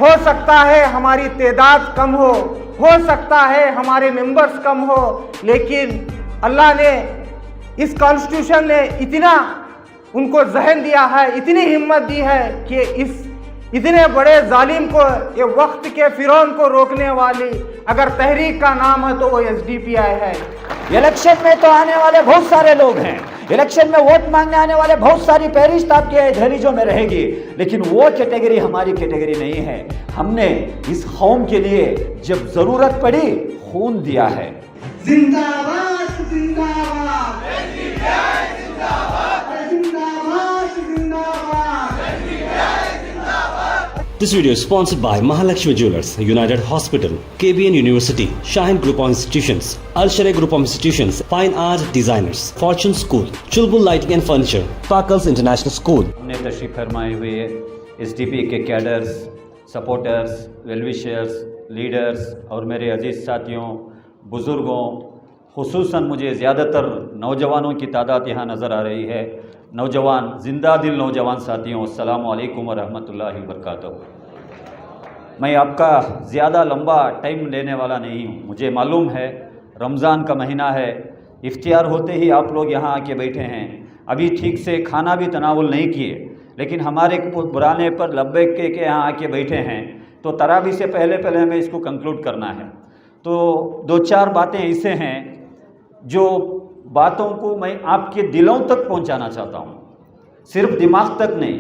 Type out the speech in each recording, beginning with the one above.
हो सकता है हमारी तादाद कम हो सकता है हमारे मेंबर्स कम हो, लेकिन अल्लाह ने, इस कॉन्स्टिट्यूशन ने इतना उनको जहन दिया है, इतनी हिम्मत दी है कि इस इतने बड़े जालिम को, ये वक्त के फिरौन को रोकने वाली अगर तहरीक का नाम है तो वो SDPI है। इलेक्शन में तो आने वाले बहुत सारे लोग हैं, इलेक्शन में वोट मांगने आने वाले बहुत सारी फहरिस्त आपके दहलीजों में रहेगी, लेकिन वो कैटेगरी हमारी कैटेगरी नहीं है। हमने इस कौम के लिए जब जरूरत पड़ी खून दिया है। जिंदाबाद जिंदाबाद जिंदाबाद जिंदाबाद जिंदाबाद। This video is sponsored by Mahalakshmi Jewelers, United Hospital, KBN University, Shaheen Group of Institutions, Al Sharia Group of Institutions, Fine Art Designers, Fortune School, Chulbul Lighting and Furniture, Sparkles International School. हमने तशरीफ फरमाए हुए SDP के cadres, supporters, well-wishers, leaders और मेरे अजीज़ साथियों, बुज़ुर्गों, खुसूसन मुझे ज़्यादातर नौजवानों की तादाद यहाँ नज़र आ रही है। नौजवान, ज़िंदा दिल नौजवान साथियों, अस्सलामु अलैकुम व रहमतुल्लाहि व बरकातहू। मैं आपका ज़्यादा लंबा टाइम लेने वाला नहीं हूँ। मुझे मालूम है रमज़ान का महीना है, इफ्तियार होते ही आप लोग यहाँ आके बैठे हैं, अभी ठीक से खाना भी तनावुल नहीं किए, लेकिन हमारे बुराने पर लब्बैक के यहाँ आके बैठे हैं, तो तरावी से पहले हमें इसको कंक्लूड करना है। तो दो चार बातें ऐसे हैं जो बातों को मैं आपके दिलों तक पहुंचाना चाहता हूं, सिर्फ दिमाग तक नहीं,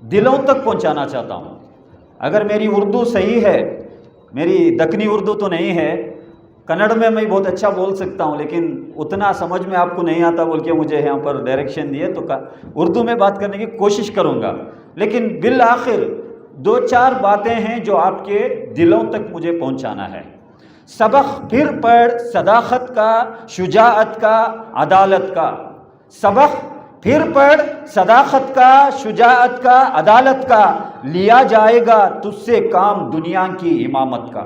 दिलों तक पहुंचाना चाहता हूं। अगर मेरी उर्दू सही है, मेरी दक्कनी उर्दू तो नहीं है, कन्नड़ में मैं बहुत अच्छा बोल सकता हूं, लेकिन उतना समझ में आपको नहीं आता बोल के मुझे यहाँ पर डायरेक्शन दिए, तो उर्दू में बात करने की कोशिश करूँगा। लेकिन बिल आखिर दो चार बातें हैं जो आपके दिलों तक मुझे पहुँचाना है। सबक फिर पढ़ सदाकत का, शुजाअत का, अदालत का। सबक फिर पढ़ सदाकत का, शुजाअत का, अदालत का, लिया जाएगा तुझसे काम दुनिया की इमामत का।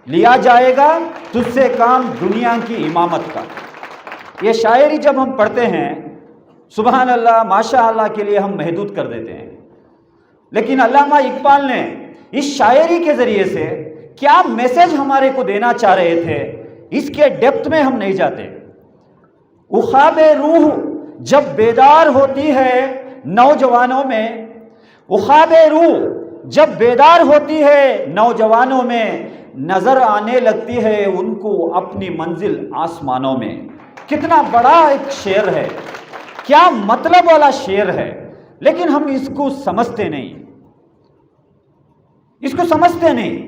लिया जाएगा तुझसे काम दुनिया की इमामत का। ये शायरी जब हम पढ़ते हैं, सुबहान अल्लाह माशा अल्लाह के लिए हम महदूद कर देते हैं, लेकिन अल्लामा इकबाल ने इस शायरी के ज़रिए से क्या मैसेज हमारे को देना चाह रहे थे, इसके डेप्थ में हम नहीं जाते। उखाबे रूह जब बेदार होती है नौजवानों में, उखाबे रूह जब बेदार होती है नौजवानों में, नजर आने लगती है उनको अपनी मंजिल आसमानों में। कितना बड़ा एक शेर है, क्या मतलब वाला शेर है, लेकिन हम इसको समझते नहीं, इसको समझते नहीं।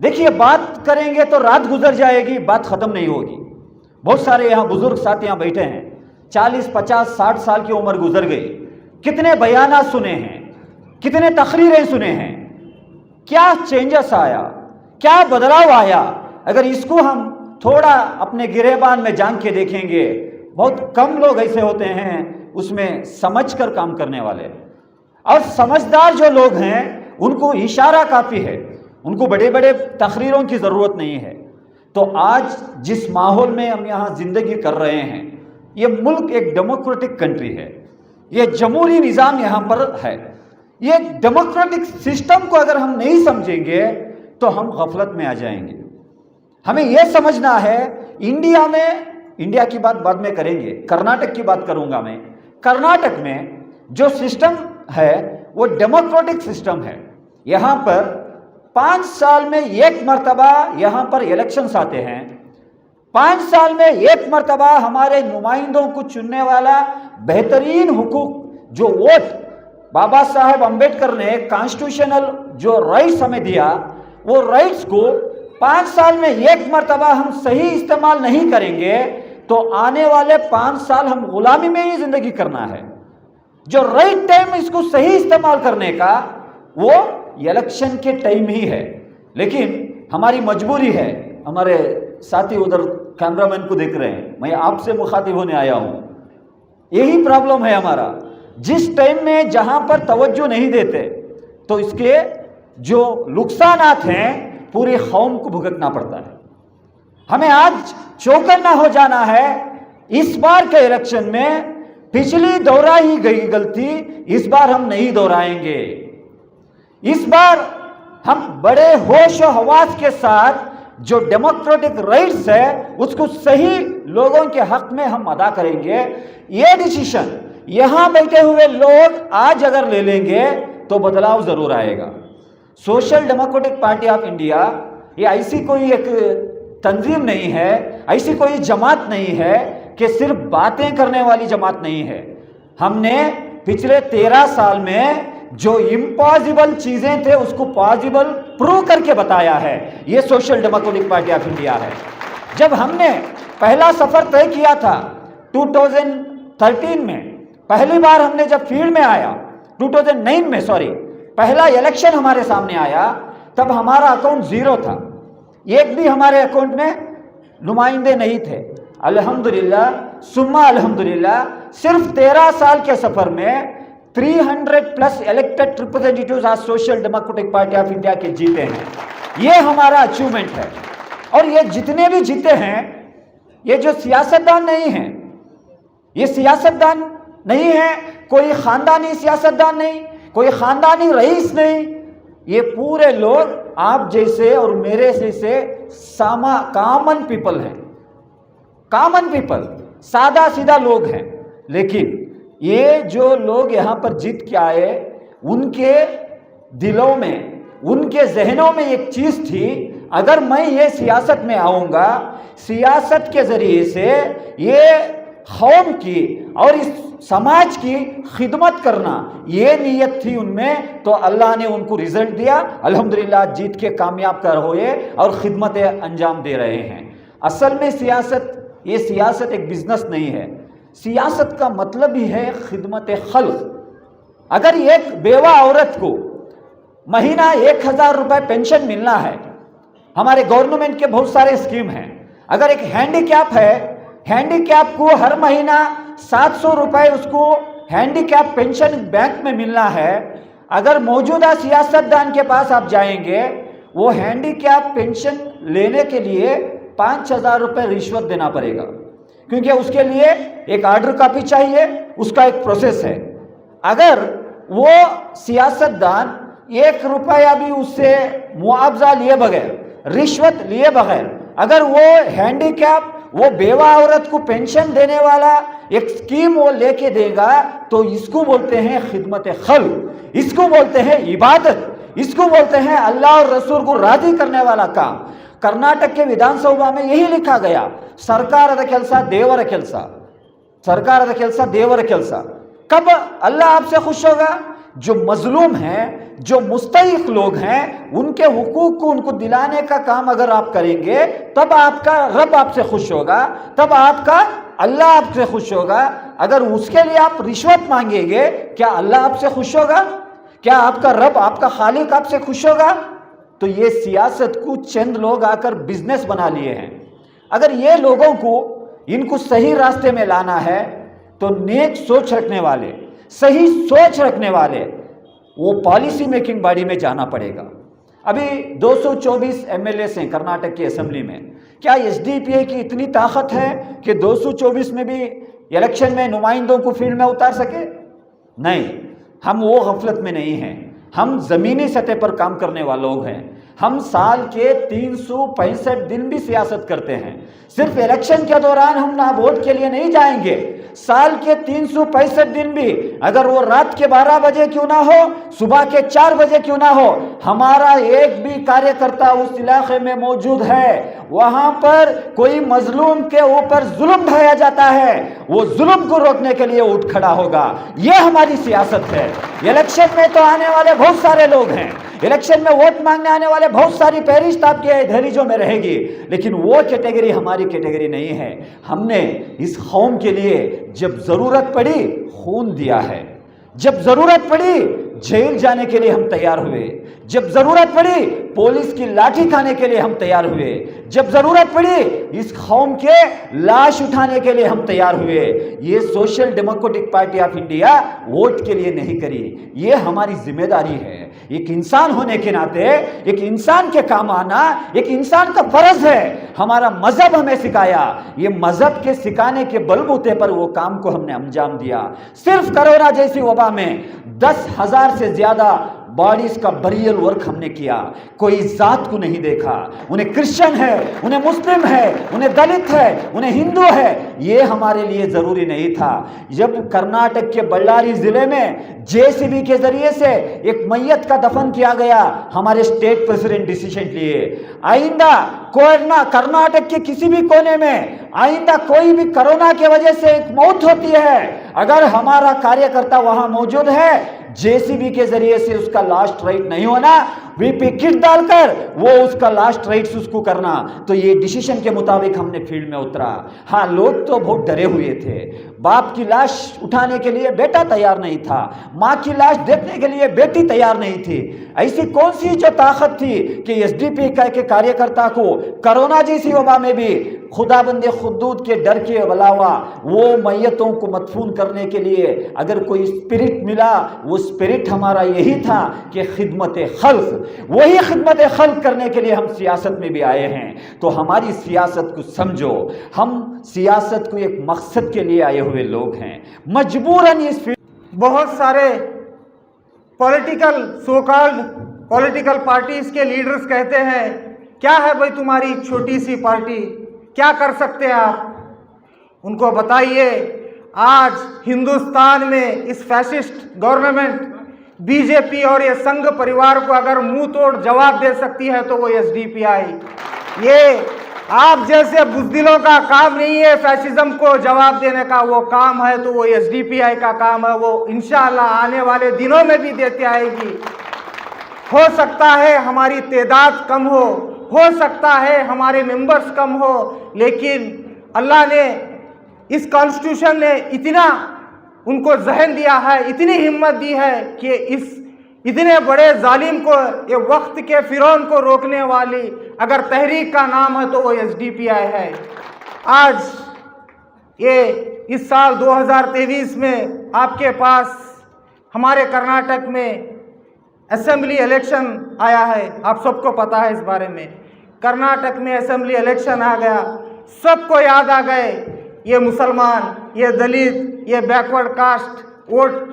देखिए, बात करेंगे तो रात गुजर जाएगी, बात ख़त्म नहीं होगी। बहुत सारे यहाँ बुजुर्ग साथी यहाँ बैठे हैं, 40, 50, 60 साल की उम्र गुजर गई, कितने बयानात सुने हैं, कितने तकरीरें सुने हैं, क्या चेंजेस आया, क्या बदलाव आया। अगर इसको हम थोड़ा अपने गिरेबान में जान के देखेंगे, बहुत कम लोग ऐसे होते हैं उसमें समझकर काम करने वाले, और समझदार जो लोग हैं उनको इशारा काफ़ी है, उनको बड़े बड़े तकरीरों की ज़रूरत नहीं है। तो आज जिस माहौल में हम यहाँ ज़िंदगी कर रहे हैं, ये मुल्क एक डेमोक्रेटिक कंट्री है, ये जमहूरी निज़ाम यहाँ पर है। ये डेमोक्रेटिक सिस्टम को अगर हम नहीं समझेंगे तो हम गफलत में आ जाएंगे। हमें यह समझना है, इंडिया में, इंडिया की बात बाद में करेंगे, कर्नाटक की बात करूँगा मैं। कर्नाटक में जो सिस्टम है वो डेमोक्रेटिक सिस्टम है। यहाँ पर 5 साल में एक मर्तबा यहाँ पर इलेक्शंस आते हैं, 5 साल में एक मर्तबा हमारे नुमाइंदों को चुनने वाला बेहतरीन हुकूक जो वोट बाबा साहेब अम्बेडकर ने कॉन्स्टिट्यूशनल जो राइट्स हमें दिया, वो राइट्स को 5 साल में एक मर्तबा हम सही इस्तेमाल नहीं करेंगे तो आने वाले 5 साल हम गुलामी में ही जिंदगी करना है। जो राइट टाइम इसको सही इस्तेमाल करने का वो इलेक्शन के टाइम ही है, लेकिन हमारी मजबूरी है। हमारे साथी उधर कैमरामैन को देख रहे हैं, मैं आपसे मुखातिब होने आया हूं। यही प्रॉब्लम है हमारा, जिस टाइम में जहां पर तवज्जो नहीं देते तो इसके जो नुकसानात हैं पूरी कौम को भुगतना पड़ता है। हमें आज चौकन्ना हो जाना है। इस बार के इलेक्शन में पिछली दोहराई गई गलती इस बार हम नहीं दोहराएंगे। इस बार हम बड़े होश और हवास के साथ जो डेमोक्रेटिक राइट्स है उसको सही लोगों के हक में हम अदा करेंगे। ये डिसीजन यहां बैठे हुए लोग आज अगर ले लेंगे तो बदलाव जरूर आएगा। Social democratic party of India ये ऐसी कोई एक तंजीम नहीं है, ऐसी कोई जमात नहीं है कि सिर्फ बातें करने वाली जमात नहीं है। हमने पिछले 13 साल में जो इम्पॉसिबल चीजें थे उसको पॉसिबल प्रूव करके बताया है। ये social democratic party of India है। जब हमने पहला सफर तय किया था 2013 में, पहली बार हमने जब फील्ड में आया 2009 में, सॉरी, पहला इलेक्शन हमारे सामने आया, तब हमारा अकाउंट 0 था। एक भी हमारे अकाउंट में नुमाइंदे नहीं थे। अल्हम्दुलिल्लाह सुम्मा अल्हम्दुलिल्लाह, सिर्फ 13 साल के सफर में 300+ इलेक्टेड रिप्रेजेंटेटिव्स आज social democratic party of India के जीते हैं। ये हमारा अचीवमेंट है। और ये जितने भी जीते हैं, ये जो सियासतदान नहीं हैं, ये सियासतदान नहीं है, कोई खानदानी सियासतदान नहीं, कोई खानदानी रईस नहीं, ये पूरे लोग आप जैसे और मेरे जैसे कॉमन पीपल हैं, कॉमन पीपल, सादा सीधा लोग हैं। लेकिन ये जो लोग यहाँ पर जीत के आए, उनके दिलों में, उनके जहनों में एक चीज थी, अगर मैं ये सियासत में आऊंगा, सियासत के जरिए से ये कौम की और इस समाज की खिदमत करना, ये नीयत थी उनमें, तो अल्लाह ने उनको रिजल्ट दिया। अल्हम्दुलिल्लाह जीत के कामयाब कर हुए और खिदमतें अंजाम दे रहे हैं। असल में सियासत, ये सियासत एक बिजनेस नहीं है। सियासत का मतलब ही है खिदमत खल्क। अगर एक बेवा औरत को महीना 1000 रुपए पेंशन मिलना है, हमारे गवर्नमेंट के बहुत सारे स्कीम हैं। अगर एक हैंडीकैप है, हैंडीकैप को हर महीना 700 रुपए उसको हैंडीकैप पेंशन बैंक में मिलना है। अगर मौजूदा सियासतदान के पास आप जाएंगे, वो हैंडीकैप पेंशन लेने के लिए 5000 रुपए रिश्वत देना पड़ेगा, क्योंकि उसके लिए एक ऑर्डर कॉपी चाहिए, उसका एक प्रोसेस है। अगर वो सियासतदान 1 रुपया भी उससे मुआवजा लिए बगैर, रिश्वत लिए बगैर, अगर वो हैंडीकैप, वो बेवा औरत को पेंशन देने वाला एक स्कीम वो लेके देगा, तो इसको बोलते हैं खिदमत खल्क, इसको बोलते हैं इबादत, इसको बोलते हैं अल्लाह और रसूल को राजी करने वाला काम। कर्नाटक के विधानसभा में यही लिखा गया, सरकाರದ ಕೆಲಸ ದೇವರ ಕೆಲಸ, सरकाರದ ಕೆಲಸ देवर ಕೆಲಸ। कब अल्लाह आपसे खुश होगा? जो मजलूम हैं, जो मुस्तहिक लोग हैं, उनके हुकूक को उनको दिलाने का काम अगर आप करेंगे, तब आपका रब आपसे खुश होगा, तब आपका अल्लाह आपसे खुश होगा। अगर उसके लिए आप रिश्वत मांगेंगे, क्या अल्लाह आपसे खुश होगा? क्या आपका रब, आपका खालिक आपसे खुश होगा? तो ये सियासत को चंद लोग आकर बिजनेस बना लिए हैं। अगर ये लोगों को, इनको सही रास्ते में लाना है, तो नेक सोच रखने वाले, सही सोच रखने वाले, वो पॉलिसी मेकिंग बॉडी में जाना पड़ेगा। अभी 224 एमएलए हैं कर्नाटक की असेंबली में। क्या एसडीपीआई की इतनी ताकत है कि 224 में भी इलेक्शन में नुमाइंदों को फील्ड में उतार सके? नहीं, हम वो गफलत में नहीं हैं। हम जमीनी सतह पर काम करने वाले लोग हैं। हम साल के 365 दिन भी सियासत करते हैं। सिर्फ इलेक्शन के दौरान हम ना वोट के लिए नहीं जाएंगे, साल के 365 दिन भी, अगर वो रात के 12 बजे क्यों ना हो, सुबह के 4 बजे क्यों ना हो, हमारा एक भी कार्यकर्ता उस इलाके में मौजूद है। वहां पर कोई मजलूम के ऊपर जुल्म ढाया जाता है, वो जुल्म को रोकने के लिए उठ खड़ा होगा। ये हमारी सियासत है। इलेक्शन में तो आने वाले बहुत सारे लोग हैं, इलेक्शन में वोट मांगने आने वाले बहुत सारी फहरिस्त आपके दहलीजों में रहेगी, लेकिन वो कैटेगरी हमारी कैटेगरी नहीं है। हमने इस कौम के लिए जब जरूरत पड़ी खून दिया है, जब जरूरत पड़ी जेल जाने के लिए हम तैयार हुए, जब जरूरत पड़ी पुलिस की लाठी खाने के लिए हम तैयार हुए, जब जरूरत पड़ी इस कौम के लाश उठाने के लिए हम तैयार हुए। ये social democratic party of India vote के लिए नहीं करी, ये हमारी जिम्मेदारी है। एक इंसान होने के नाते, एक इंसान के काम आना एक इंसान का फर्ज है। हमारा मजहब हमें सिखाया, ये मजहब के सिखाने के बलबूते पर वो काम को हमने अंजाम दिया। सिर्फ कोरोना जैसी वबा में 10,000 से ज्यादा बॉडीज का बरियल वर्क हमने किया, कोई जात को नहीं देखा, उन्हें क्रिश्चियन है, उन्हें मुस्लिम है, उन्हें दलित है, उन्हें हिंदू है, ये हमारे लिए जरूरी नहीं था। जब कर्नाटक के बल्लारी जिले में जेसीबी के जरिए से एक मैयत का दफन किया गया, हमारे स्टेट प्रेसिडेंट डिसीजन लिए आइंदा कर्नाटक के किसी भी कोने में आइंदा कोई भी कोरोना की वजह से एक मौत होती है, अगर हमारा कार्यकर्ता वहां मौजूद है, जेसीबी के जरिए से उसका लास्ट राइट नहीं होना, वीपी किट डालकर वो उसका लास्ट राइट्स उसको करना। तो ये डिसीजन के मुताबिक हमने फील्ड में उतरा। हाँ, लोग तो बहुत डरे हुए थे, बाप की लाश उठाने के लिए बेटा तैयार नहीं था, माँ की लाश देखने के लिए बेटी तैयार नहीं थी। ऐसी कौन सी जो ताकत थी कि एसडीपी के कार्यकर्ता को कोरोना जैसी वबा में भी खुदाबंदे खुदूद के डर के अलावा वो मैयतों को मदफून करने के लिए अगर कोई स्पिरिट मिला, वो स्पिरिट हमारा यही था कि खिदमत खल्क, वही खिदमत खल्क करने के लिए हम सियासत में भी आए हैं। तो हमारी सियासत को समझो, हम सियासत को एक मकसद के लिए आए हुए लोग हैं, मजबूरन इस बहुत सारे पॉलिटिकल पार्टीज के लीडर्स कहते हैं, क्या है भाई तुम्हारी छोटी सी पार्टी, क्या कर सकते हैं आप। उनको बताइए, आज हिंदुस्तान में इस फैसिस्ट गवर्नमेंट बीजेपी और ये संघ परिवार को अगर मुंह तोड़ जवाब दे सकती है तो वो एसडीपीआई। ये आप जैसे बुज़दिलों का काम नहीं है फैसिज्म को जवाब देने का, वो काम है तो वो एसडीपीआई का काम है। वो इंशाअल्लाह आने वाले दिनों में भी देते आएगी। हो सकता है हमारी तादाद कम हो सकता है हमारे मेंबर्स कम हो, लेकिन अल्लाह ने, इस कॉन्स्टिट्यूशन ने इतना उनको जहन दिया है, इतनी हिम्मत दी है कि इस इतने बड़े जालिम को, ये वक्त के फिरौन को रोकने वाली अगर तहरीक का नाम है तो वो एसडीपीआई है। आज ये इस साल 2023 में आपके पास हमारे कर्नाटक में असेंबली इलेक्शन आया है, आप सबको पता है इस बारे में। कर्नाटक में असेंबली इलेक्शन आ गया, सबको याद आ गए ये मुसलमान, ये दलित, ये बैकवर्ड कास्ट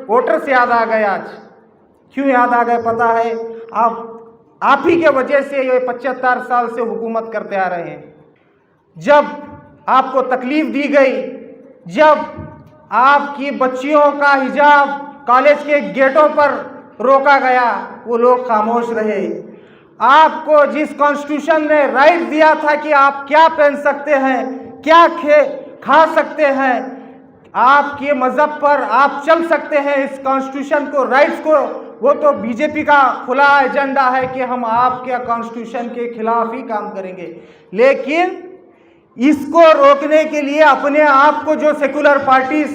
वोटर्स याद आ गए। आज क्यों याद आ गए पता है? आप ही के वजह से ये 75 साल से हुकूमत करते आ रहे हैं। जब आपको तकलीफ दी गई, जब आपकी बच्चियों का हिजाब कॉलेज के गेटों पर रोका गया, वो लोग खामोश रहे। आपको जिस कॉन्स्टिट्यूशन ने राइट दिया था कि आप क्या पहन सकते हैं, क्या खा सकते हैं, आपके मजहब पर आप चल सकते हैं, इस कॉन्स्टिट्यूशन को, राइट्स को, वो तो बीजेपी का खुला एजेंडा है कि हम आपके कॉन्स्टिट्यूशन के खिलाफ ही काम करेंगे। लेकिन इसको रोकने के लिए अपने आप को जो सेकुलर पार्टीज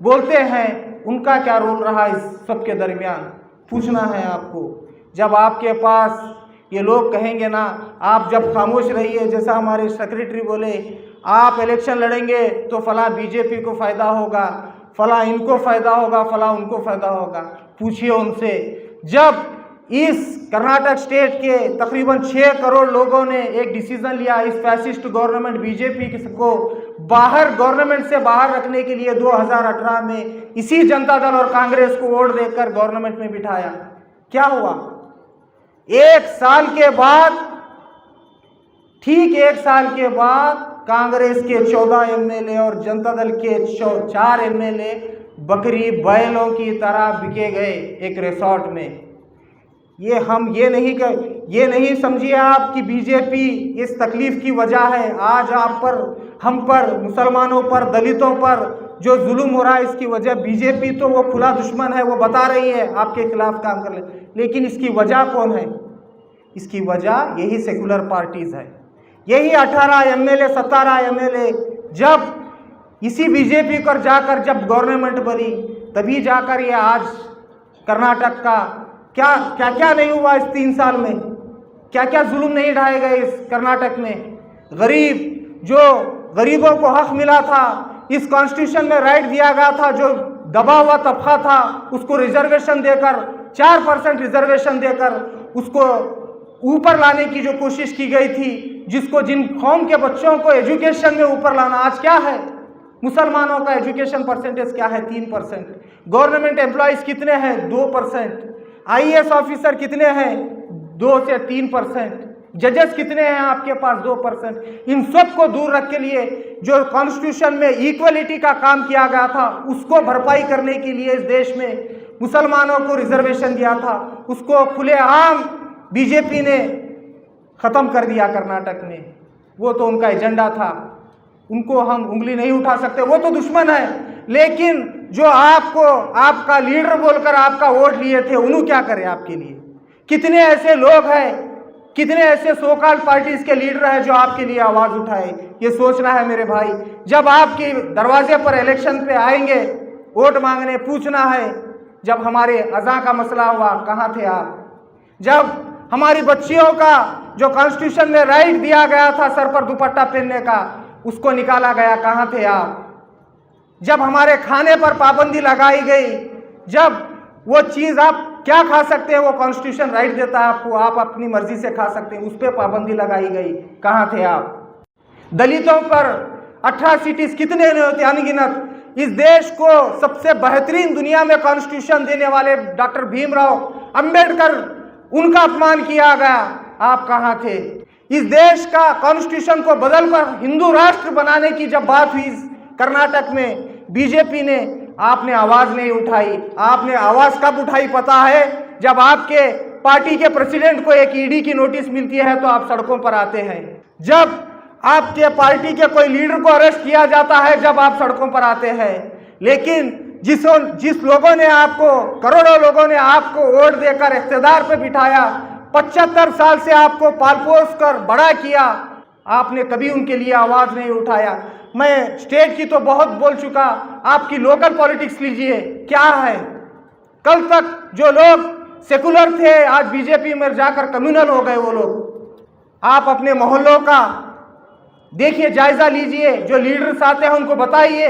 बोलते हैं, उनका क्या रोल रहा इस सब के दरमियान, पूछना है आपको। जब आपके पास ये लोग कहेंगे ना, आप जब खामोश रहिए, जैसा हमारे सेक्रेटरी बोले, आप इलेक्शन लड़ेंगे तो फला बीजेपी को फ़ायदा होगा, फला इनको फ़ायदा होगा, फला उनको फ़ायदा होगा। पूछिए उनसे, जब इस कर्नाटक स्टेट के तकरीबन 6 करोड़ लोगों ने एक डिसीज़न लिया इस फैसिस्ट गवर्नमेंट बीजेपी को बाहर, गवर्नमेंट से बाहर रखने के लिए 2018 में इसी जनता दल और कांग्रेस को वोट देकर गवर्नमेंट में बिठाया, क्या हुआ? एक साल के बाद, ठीक 1 साल के बाद कांग्रेस के 14 एमएलए और जनता दल के 4 एमएलए बकरी बैलों की तरह बिके गए एक रिसोर्ट में। ये नहीं समझिए आप कि बीजेपी इस तकलीफ की वजह है। आज आप पर, हम पर, मुसलमानों पर, दलितों पर जो जुल्म हो रहा है, इसकी वजह बीजेपी तो वो खुला दुश्मन है, वो बता रही है आपके खिलाफ काम कर ले, लेकिन इसकी वजह कौन है? इसकी वजह यही सेकुलर पार्टीज है। यही 18 एमएलए 17 एमएलए जब इसी बीजेपी पर जाकर जब गवर्नमेंट बनी, तभी जाकर ये आज कर्नाटक का क्या नहीं हुआ इस 3 साल में, क्या जुल्म नहीं ढाए गए इस कर्नाटक में। गरीबों को हक मिला था, इस कॉन्स्टिट्यूशन में राइट दिया गया था, जो दबा हुआ तबका था उसको रिजर्वेशन देकर, 4% रिजर्वेशन देकर उसको ऊपर लाने की जो कोशिश की गई थी, जिन कौम के बच्चों को एजुकेशन में ऊपर लाना, आज क्या है? मुसलमानों का एजुकेशन परसेंटेज क्या है? 3%। गवर्नमेंट एम्प्लॉयज़ कितने हैं? 2%। आईएएस ऑफिसर कितने हैं? 2 से 3%। जजेस कितने हैं आपके पास? 2%। इन सब को दूर रख के लिए जो कॉन्स्टिट्यूशन में इक्वलिटी का काम किया गया था, उसको भरपाई करने के लिए इस देश में मुसलमानों को रिजर्वेशन दिया था, उसको खुलेआम बीजेपी ने ख़त्म कर दिया कर्नाटक में। वो तो उनका एजेंडा था, उनको हम उंगली नहीं उठा सकते, वो तो दुश्मन है। लेकिन जो आपको आपका लीडर बोलकर आपका वोट लिए थे, उन्होंने क्या करे आपके लिए? कितने ऐसे लोग हैं, कितने ऐसे सोकाल पार्टीज के लीडर हैं जो आपके लिए आवाज़ उठाए? ये सोचना है मेरे भाई। जब आपके दरवाजे पर इलेक्शन पे आएंगे वोट मांगने, पूछना है जब हमारे अज़ां का मसला हुआ कहाँ थे आप? जब हमारी बच्चियों का जो कॉन्स्टिट्यूशन में राइट दिया गया था सर पर दुपट्टा पहनने का, उसको निकाला गया, कहाँ थे आप? जब हमारे खाने पर पाबंदी लगाई गई, जब वो चीज़ आप क्या खा सकते हैं, वो कॉन्स्टिट्यूशन राइट देता है आपको, आप अपनी मर्जी से खा सकते हैं, उस पर पाबंदी लगाई गई, कहाँ थे आप? दलितों पर 18 कितने होते अनगिनत। इस देश को सबसे बेहतरीन दुनिया में कॉन्स्टिट्यूशन देने वाले डॉक्टर भीमराव अंबेडकर, उनका अपमान किया गया, आप कहाँ थे? इस देश का कॉन्स्टिट्यूशन को बदलकर हिंदू राष्ट्र बनाने की जब बात हुई कर्नाटक में, बीजेपी ने, आपने आवाज़ नहीं उठाई। आपने आवाज़ कब उठाई पता है? जब आपके पार्टी के प्रेसिडेंट को एक ईडी की नोटिस मिलती है तो आप सड़कों पर आते हैं। जब आपके पार्टी के कोई लीडर को अरेस्ट किया जाता है, जब आप सड़कों पर आते हैं। लेकिन जिस लोगों ने आपको, करोड़ों लोगों ने आपको वोट देकर इख्तिदार पे बिठाया, 75 साल से आपको पाल पोस कर बड़ा किया, आपने कभी उनके लिए आवाज़ नहीं उठाया। मैं स्टेट की तो बहुत बोल चुका, आपकी लोकल पॉलिटिक्स लीजिए, क्या है? कल तक जो लोग सेकुलर थे आज बीजेपी में जाकर कम्युनल हो गए वो लोग। आप अपने मोहल्लों का देखिए, जायजा लीजिए, जो लीडर्स आते हैं उनको बताइए,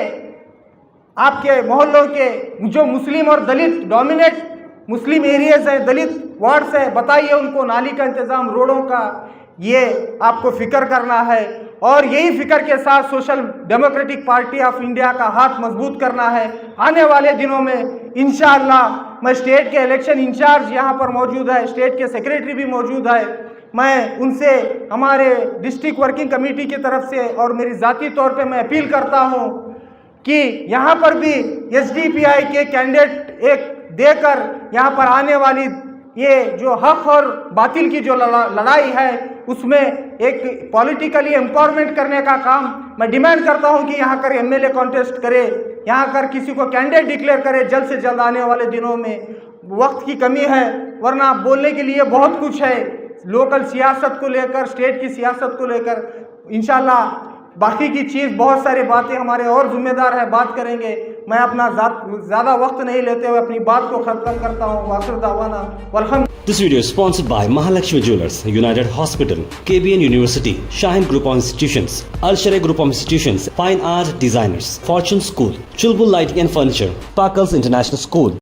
आपके मोहल्लों के जो मुस्लिम और दलित डोमिनेट मुस्लिम एरियाज हैं, दलित वार्ड्स हैं, बताइए उनको नाली का इंतज़ाम, रोडों का, ये आपको फिक्र करना है। और यही फिक्र के साथ social democratic party of India का हाथ मजबूत करना है। आने वाले दिनों में इंशाअल्लाह मैं स्टेट के इलेक्शन इंचार्ज यहाँ पर मौजूद है, स्टेट के सेक्रेटरी भी मौजूद है, मैं उनसे हमारे डिस्ट्रिक्ट वर्किंग कमेटी की तरफ से और मेरी ज़ाती तौर पे मैं अपील करता हूँ कि यहाँ पर भी एसडीपीआई के कैंडिडेट एक देकर यहाँ पर आने वाली ये जो हक और बातिल की जो लड़ाई है उसमें एक पॉलिटिकली एम्पावरमेंट करने का काम मैं डिमांड करता हूं कि यहाँ कर एमएलए कॉन्टेस्ट करे, यहाँ कर किसी को कैंडिडेट डिक्लेयर करे जल्द से जल्द। आने वाले दिनों में वक्त की कमी है, वरना बोलने के लिए बहुत कुछ है, लोकल सियासत को लेकर, स्टेट की सियासत को लेकर। इंशाल्लाह बाकी की चीज़ बहुत सारी बातें हमारे और जिम्मेदार है, बात करेंगे। मैं अपना ज़्यादा वक्त नहीं लेते हुए अपनी बात को ख़त्म करता हूँ। वाखिर दावाना वल्हम्दुलिल्लाह। This video is sponsored by Mahalakshmi Jewelers, United Hospital, KBN University, Shaheen Group of Institutions, Al-Sharia Group of Institutions, Fine Art Designers, Fortune School, Chulbul Lighting and Furniture, Parkles International School.